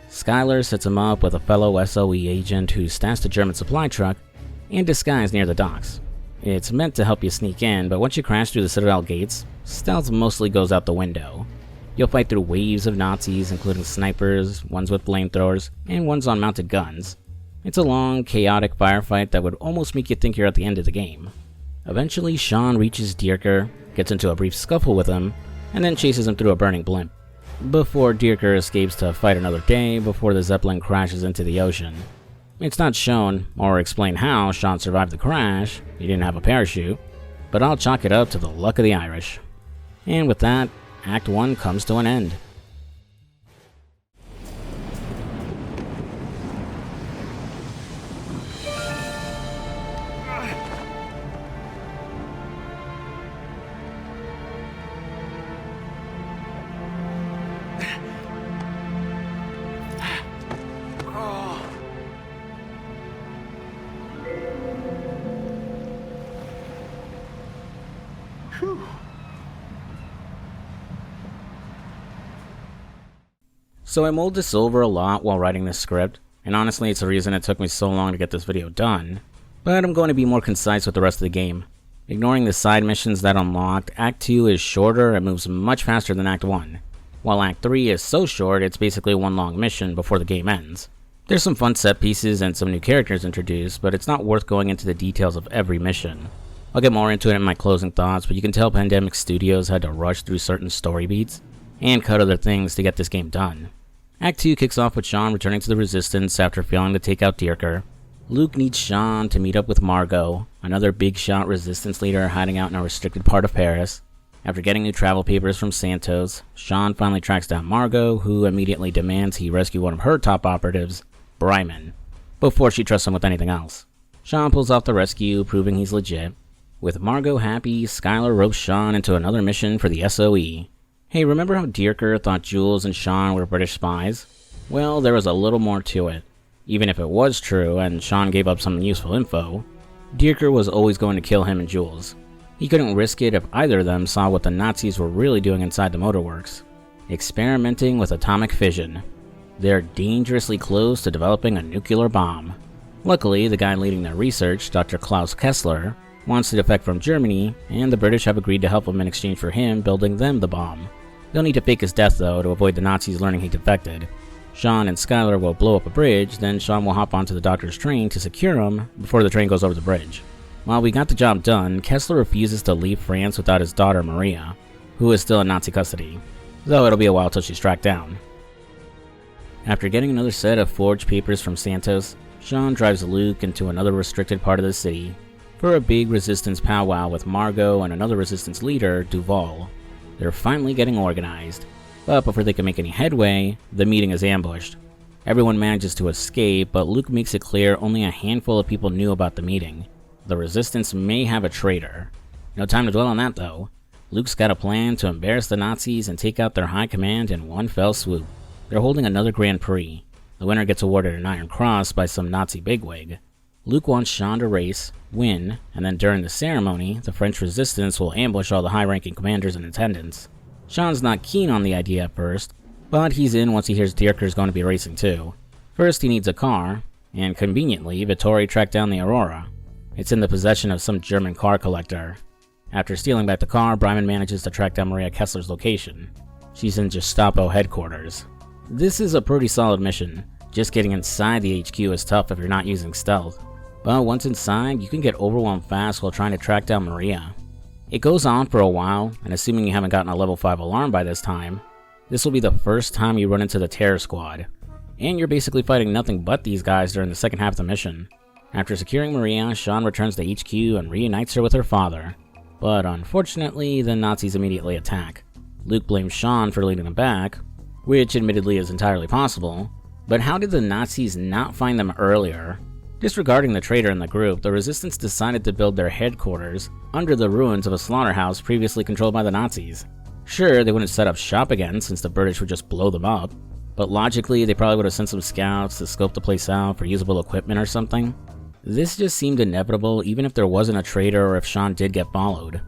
Skylar sets him up with a fellow SOE agent who's stashed a German supply truck and disguised near the docks. It's meant to help you sneak in, but once you crash through the Citadel gates, stealth mostly goes out the window. You'll fight through waves of Nazis, including snipers, ones with flamethrowers, and ones on mounted guns. It's a long, chaotic firefight that would almost make you think you're at the end of the game. Eventually, Sean reaches Dierker, gets into a brief scuffle with him, and then chases him through a burning blimp, before Dierker escapes to fight another day before the Zeppelin crashes into the ocean. It's not shown or explained how Sean survived the crash. He didn't have a parachute, but I'll chalk it up to the luck of the Irish. And with that, Act 1 comes to an end. So I mulled this over a lot while writing this script, and honestly it's the reason it took me so long to get this video done, but I'm going to be more concise with the rest of the game. Ignoring the side missions that unlocked, Act 2 is shorter and moves much faster than Act 1, while Act 3 is so short it's basically one long mission before the game ends. There's some fun set pieces and some new characters introduced, but it's not worth going into the details of every mission. I'll get more into it in my closing thoughts, but you can tell Pandemic Studios had to rush through certain story beats and cut other things to get this game done. Act 2 kicks off with Sean returning to the Resistance after failing to take out Dierker. Luke needs Sean to meet up with Margot, another big shot Resistance leader hiding out in a restricted part of Paris. After getting new travel papers from Santos, Sean finally tracks down Margot, who immediately demands he rescue one of her top operatives, Bryman, before she trusts him with anything else. Sean pulls off the rescue, proving he's legit. With Margot happy, Skylar ropes Sean into another mission for the SOE. Hey, remember how Dierker thought Jules and Sean were British spies? Well, there was a little more to it. Even if it was true and Sean gave up some useful info, Dierker was always going to kill him and Jules. He couldn't risk it if either of them saw what the Nazis were really doing inside the motorworks. Experimenting with atomic fission. They're dangerously close to developing a nuclear bomb. Luckily, the guy leading their research, Dr. Klaus Kessler, wants to defect from Germany, and the British have agreed to help him in exchange for him building them the bomb. They'll need to fake his death though to avoid the Nazis learning he defected. Sean and Skylar will blow up a bridge, then Sean will hop onto the doctor's train to secure him before the train goes over the bridge. While we got the job done, Kessler refuses to leave France without his daughter Maria, who is still in Nazi custody, though it'll be a while till she's tracked down. After getting another set of forged papers from Santos, Sean drives Luke into another restricted part of the city for a big Resistance powwow with Margot and another Resistance leader, Duval. They're finally getting organized, but before they can make any headway, the meeting is ambushed. Everyone manages to escape, but Luke makes it clear only a handful of people knew about the meeting. The Resistance may have a traitor. No time to dwell on that though. Luke's got a plan to embarrass the Nazis and take out their high command in one fell swoop. They're holding another Grand Prix. The winner gets awarded an Iron Cross by some Nazi bigwig. Luke wants Sean to race, win, and then during the ceremony, the French Resistance will ambush all the high-ranking commanders in attendance. Sean's not keen on the idea at first, but he's in once he hears Dierker's going to be racing too. First he needs a car, and conveniently, Vittori tracked down the Aurora. It's in the possession of some German car collector. After stealing back the car, Bryman manages to track down Maria Kessler's location. She's in Gestapo headquarters. This is a pretty solid mission. Just getting inside the HQ is tough if you're not using stealth. But once inside, you can get overwhelmed fast while trying to track down Maria. It goes on for a while, and assuming you haven't gotten a level 5 alarm by this time, this will be the first time you run into the Terror Squad. And you're basically fighting nothing but these guys during the second half of the mission. After securing Maria, Sean returns to HQ and reunites her with her father. But unfortunately, the Nazis immediately attack. Luke blames Sean for leading them back, which admittedly is entirely possible, but how did the Nazis not find them earlier? Disregarding the traitor in the group, the Resistance decided to build their headquarters under the ruins of a slaughterhouse previously controlled by the Nazis. Sure, they wouldn't set up shop again since the British would just blow them up, but logically they probably would have sent some scouts to scope the place out for usable equipment or something. This just seemed inevitable even if there wasn't a traitor or if Sean did get followed.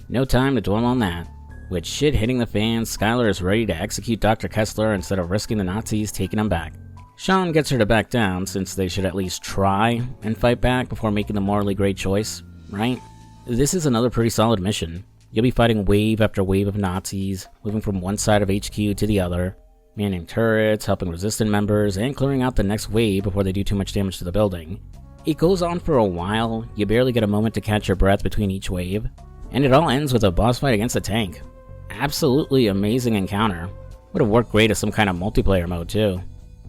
No time to dwell on that. With shit hitting the fan, Skylar is ready to execute Dr. Kessler instead of risking the Nazis taking him back. Sean gets her to back down since they should at least try and fight back before making the morally great choice, right? This is another pretty solid mission. You'll be fighting wave after wave of Nazis, moving from one side of HQ to the other, manning turrets, helping resistant members, and clearing out the next wave before they do too much damage to the building. It goes on for a while, you barely get a moment to catch your breath between each wave, and it all ends with a boss fight against a tank. Absolutely amazing encounter. Would have worked great as some kind of multiplayer mode too.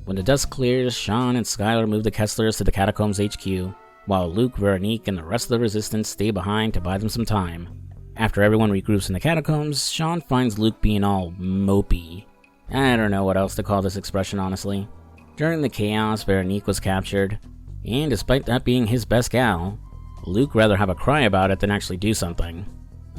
When the dust clears, Sean and Skylar move the Kesslers to the Catacombs HQ, while Luke, Veronique, and the rest of the Resistance stay behind to buy them some time. After everyone regroups in the Catacombs, Sean finds Luke being all mopey. I don't know what else to call this expression, honestly. During the chaos, Veronique was captured, and despite that being his best gal, Luke rather have a cry about it than actually do something.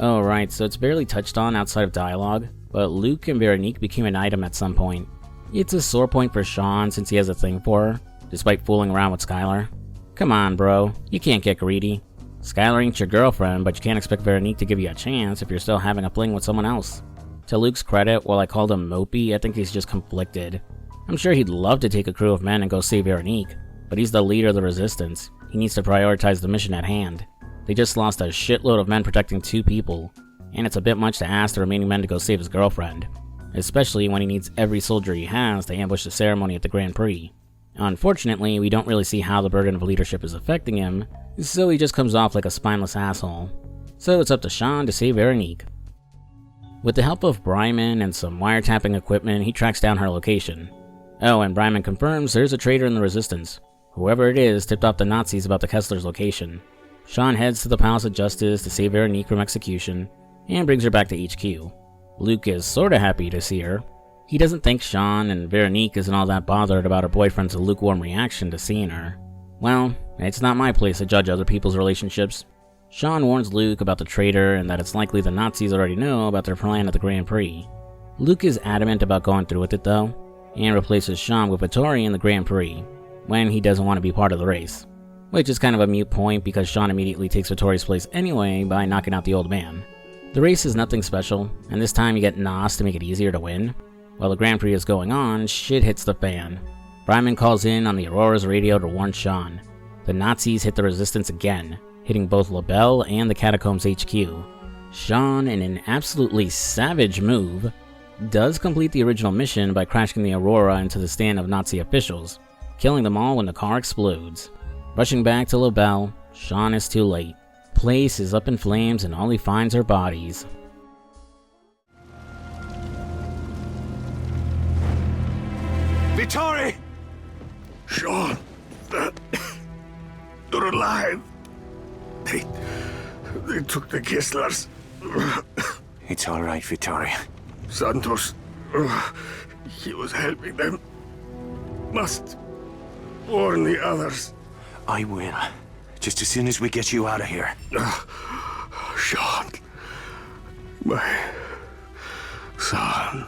Oh right, so it's barely touched on outside of dialogue, but Luke and Veronique became an item at some point. It's a sore point for Sean since he has a thing for her, despite fooling around with Skylar. Come on bro, you can't get greedy. Skylar ain't your girlfriend, but you can't expect Veronique to give you a chance if you're still having a fling with someone else. To Luke's credit, while I called him mopey, I think he's just conflicted. I'm sure he'd love to take a crew of men and go save Veronique, but he's the leader of the Resistance. He needs to prioritize the mission at hand. They just lost a shitload of men protecting 2 people, and it's a bit much to ask the remaining men to go save his girlfriend, especially when he needs every soldier he has to ambush the ceremony at the Grand Prix. Unfortunately, we don't really see how the burden of leadership is affecting him, so he just comes off like a spineless asshole. So it's up to Sean to save Veronique. With the help of Bryman and some wiretapping equipment, he tracks down her location. Oh, and Bryman confirms there's a traitor in the Resistance. Whoever it is tipped off the Nazis about the Kessler's location. Sean heads to the Palace of Justice to save Veronique from execution, and brings her back to HQ. Luke is sorta happy to see her. He doesn't think Sean and Veronique isn't all that bothered about her boyfriend's lukewarm reaction to seeing her. Well, it's not my place to judge other people's relationships. Sean warns Luke about the traitor and that it's likely the Nazis already know about their plan at the Grand Prix. Luke is adamant about going through with it though, and replaces Sean with Vittori in the Grand Prix, when he doesn't want to be part of the race. Which is kind of a moot point because Sean immediately takes Vittori's place anyway by knocking out the old man. The race is nothing special, and this time you get Nos to make it easier to win. While the Grand Prix is going on, shit hits the fan. Bryman calls in on the Aurora's radio to warn Sean. The Nazis hit the Resistance again, hitting both LaBelle and the Catacombs HQ. Sean, in an absolutely savage move, does complete the original mission by crashing the Aurora into the stand of Nazi officials, killing them all when the car explodes. Rushing back to LaBelle, Sean is too late. Place is up in flames and all he finds are bodies. Vittori! Sean, you're alive. They took the Kesslers. It's all right, Vittori. Santos, he was helping them. Must warn the others. I will. Just as soon as we get you out of here. Sean, my son.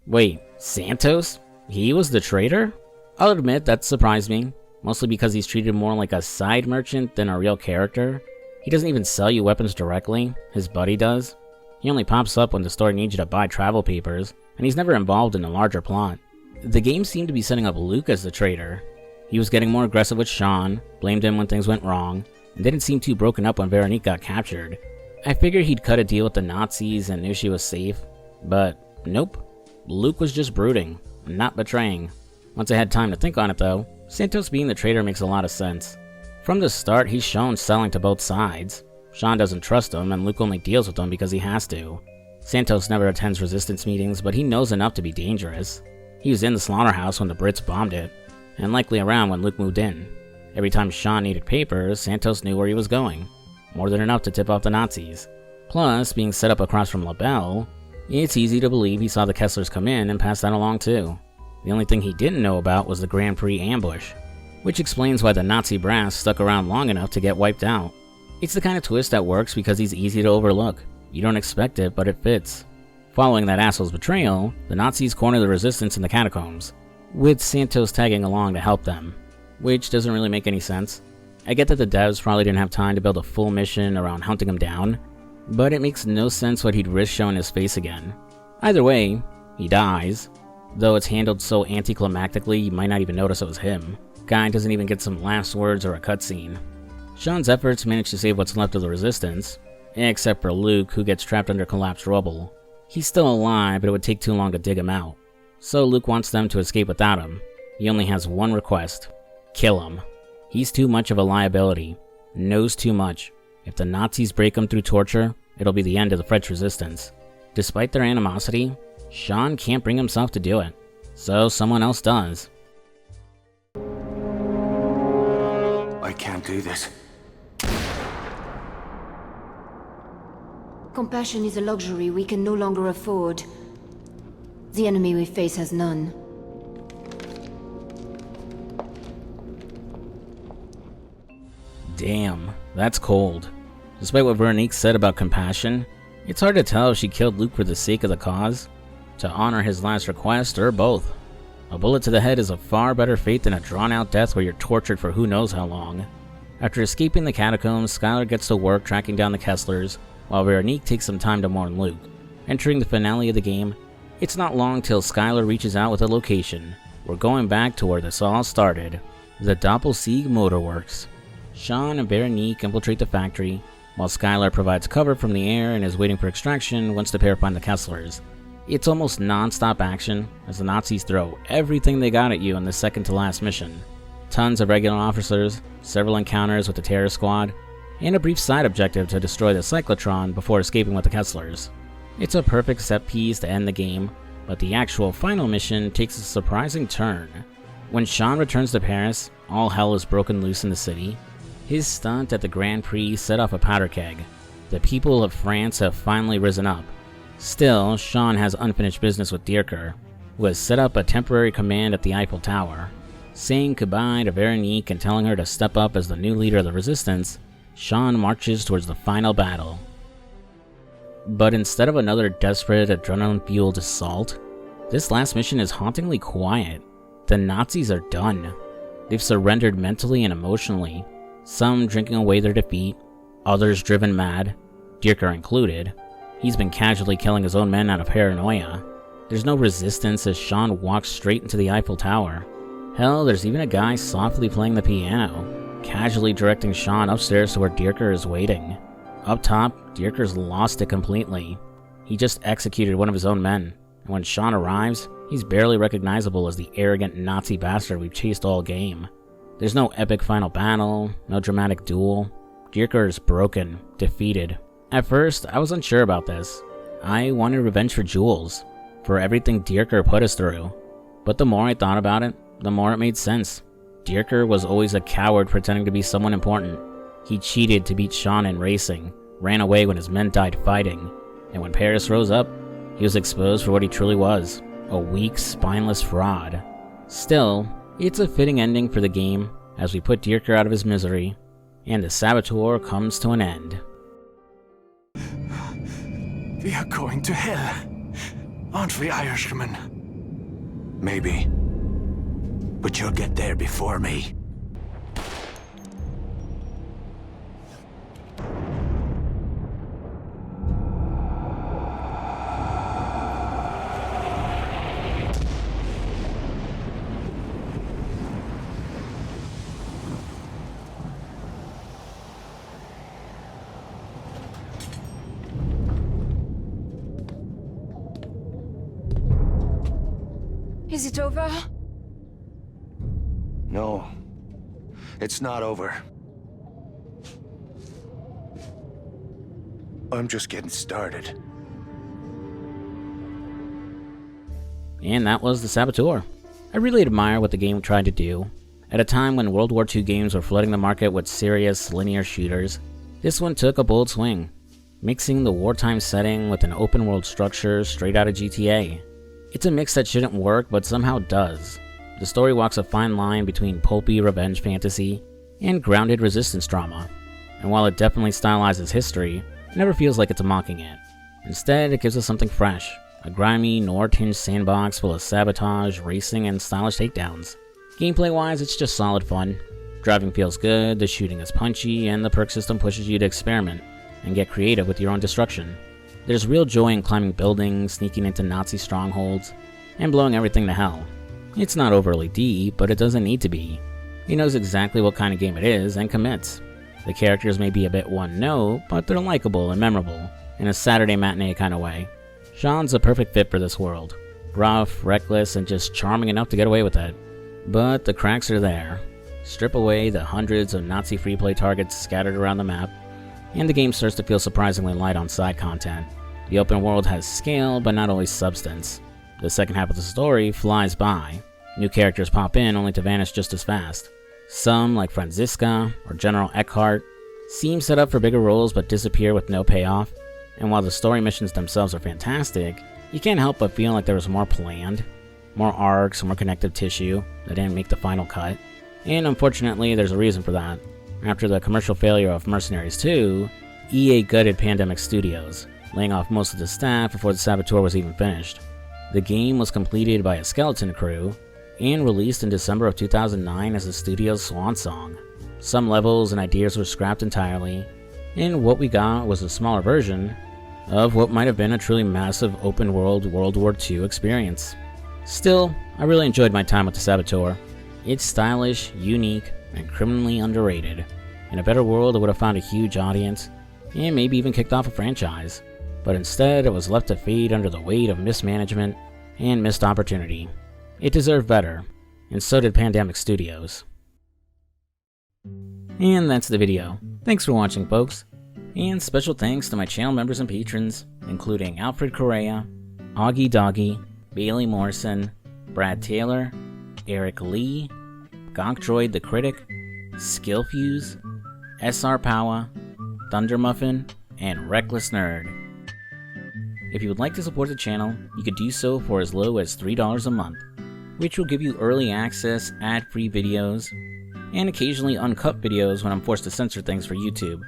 Wait, Santos? He was the traitor? I'll admit that surprised me, mostly because he's treated more like a side merchant than a real character. He doesn't even sell you weapons directly, his buddy does. He only pops up when the store needs you to buy travel papers, and he's never involved in a larger plot. The game seemed to be setting up Luke as the traitor. He was getting more aggressive with Sean, blamed him when things went wrong, and didn't seem too broken up when Veronique got captured. I figured he'd cut a deal with the Nazis and knew she was safe, but nope. Luke was just brooding, not betraying. Once I had time to think on it though, Santos being the traitor makes a lot of sense. From the start, he's shown selling to both sides. Sean doesn't trust him, and Luke only deals with him because he has to. Santos never attends resistance meetings, but he knows enough to be dangerous. He was in the slaughterhouse when the Brits bombed it, and likely around when Luke moved in. Every time Sean needed papers, Santos knew where he was going. More than enough to tip off the Nazis. Plus, being set up across from LaBelle, it's easy to believe he saw the Kesslers come in and pass that along too. The only thing he didn't know about was the Grand Prix ambush, which explains why the Nazi brass stuck around long enough to get wiped out. It's the kind of twist that works because he's easy to overlook. You don't expect it, but it fits. Following that asshole's betrayal, the Nazis corner the resistance in the catacombs, with Santos tagging along to help them, which doesn't really make any sense. I get that the devs probably didn't have time to build a full mission around hunting him down, but it makes no sense what he'd risk showing his face again. Either way, he dies, though it's handled so anticlimactically you might not even notice it was him. Guy doesn't even get some last words or a cutscene. Sean's efforts manage to save what's left of the resistance, except for Luke, who gets trapped under collapsed rubble. He's still alive, but it would take too long to dig him out. So Luke wants them to escape without him. He only has one request: kill him. He's too much of a liability, knows too much. If the Nazis break him through torture, it'll be the end of the French resistance. Despite their animosity, Sean can't bring himself to do it, so someone else does. I can't do this. Compassion is a luxury we can no longer afford. The enemy we face has none. Damn, that's cold. Despite what Veronique said about compassion, it's hard to tell if she killed Luke for the sake of the cause, to honor his last request, or both. A bullet to the head is a far better fate than a drawn-out death where you're tortured for who knows how long. After escaping the catacombs, Skylar gets to work tracking down the Kesslers, while Veronique takes some time to mourn Luke. Entering the finale of the game, it's not long till Skylar reaches out with a location. We're going back to where this all started, the Doppelsieg Motorworks. Sean and Veronique infiltrate the factory, while Skylar provides cover from the air and is waiting for extraction once the pair find the Kesslers. It's almost non-stop action, as the Nazis throw everything they got at you in the second-to-last mission. Tons of regular officers, several encounters with the terror squad, and a brief side objective to destroy the cyclotron before escaping with the Kesslers. It's a perfect set piece to end the game, but the actual final mission takes a surprising turn. When Sean returns to Paris, all hell is broken loose in the city. His stunt at the Grand Prix set off a powder keg. The people of France have finally risen up. Still, Sean has unfinished business with Dierker, who has set up a temporary command at the Eiffel Tower. Saying goodbye to Veronique and telling her to step up as the new leader of the resistance, Sean marches towards the final battle. But instead of another desperate, adrenaline-fueled assault, this last mission is hauntingly quiet. The Nazis are done. They've surrendered mentally and emotionally, some drinking away their defeat, others driven mad, Dierker included. He's been casually killing his own men out of paranoia. There's no resistance as Sean walks straight into the Eiffel Tower. Hell, there's even a guy softly playing the piano, casually directing Sean upstairs to where Dierker is waiting. Up top, Dierker's lost it completely. He just executed one of his own men, and when Sean arrives, he's barely recognizable as the arrogant Nazi bastard we've chased all game. There's no epic final battle, no dramatic duel. Dierker is broken, defeated. At first, I was unsure about this. I wanted revenge for Jules, for everything Dierker put us through. But the more I thought about it, the more it made sense. Dierker was always a coward pretending to be someone important. He cheated to beat Sean in racing, ran away when his men died fighting, and when Paris rose up, he was exposed for what he truly was, a weak, spineless fraud. Still, it's a fitting ending for the game as we put Dierker out of his misery, and the Saboteur comes to an end. We are going to hell, aren't we, Irishman? Maybe. But you'll get there before me. Is it over? No, it's not over. I'm just getting started. And that was the Saboteur. I really admire what the game tried to do. At a time when World War II games were flooding the market with serious, linear shooters, this one took a bold swing, mixing the wartime setting with an open-world structure straight out of GTA. It's a mix that shouldn't work, but somehow does. The story walks a fine line between pulpy revenge fantasy and grounded resistance drama. And while it definitely stylizes history, it never feels like it's mocking it. Instead, it gives us something fresh, a grimy, noir-tinged sandbox full of sabotage, racing, and stylish takedowns. Gameplay-wise, it's just solid fun. Driving feels good, the shooting is punchy, and the perk system pushes you to experiment and get creative with your own destruction. There's real joy in climbing buildings, sneaking into Nazi strongholds, and blowing everything to hell. It's not overly deep, but it doesn't need to be. It knows exactly what kind of game it is and commits. The characters may be a bit one-note, but they're likable and memorable, in a Saturday matinee kind of way. Sean's a perfect fit for this world. Rough, reckless, and just charming enough to get away with it. But the cracks are there. Strip away the hundreds of Nazi free play targets scattered around the map, and the game starts to feel surprisingly light on side content. The open world has scale, but not always substance. The second half of the story flies by. New characters pop in only to vanish just as fast. Some, like Franziska or General Eckhart, seem set up for bigger roles but disappear with no payoff. And while the story missions themselves are fantastic, you can't help but feel like there was more planned. More arcs, more connective tissue that didn't make the final cut. And unfortunately, there's a reason for that. After the commercial failure of Mercenaries 2, EA gutted Pandemic Studios, laying off most of the staff before the Saboteur was even finished. The game was completed by a skeleton crew, and released in December of 2009 as the studio's swan song. Some levels and ideas were scrapped entirely, and what we got was a smaller version of what might have been a truly massive open-world World War II experience. Still, I really enjoyed my time with the Saboteur. It's stylish, unique, and criminally underrated. In a better world, it would have found a huge audience, and maybe even kicked off a franchise. But instead, it was left to fade under the weight of mismanagement and missed opportunity. It deserved better, and so did Pandemic Studios. And that's the video. Thanks for watching, folks. And special thanks to my channel members and patrons, including Alfred Correa, Augie Doggy, Bailey Morrison, Brad Taylor, Eric Lee, Gonkdroid the Critic, Skillfuse, SR Powa, Thunder Muffin, and Reckless Nerd. If you would like to support the channel, you could do so for as low as $3 a month, which will give you early access, ad-free videos, and occasionally uncut videos when I'm forced to censor things for YouTube.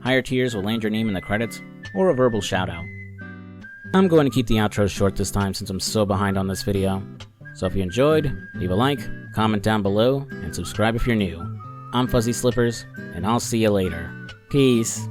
Higher tiers will land your name in the credits, or a verbal shoutout. I'm going to keep the outro short this time since I'm so behind on this video. So if you enjoyed, leave a like, comment down below, and subscribe if you're new. I'm FuzzySlippers, and I'll see you later. Peace.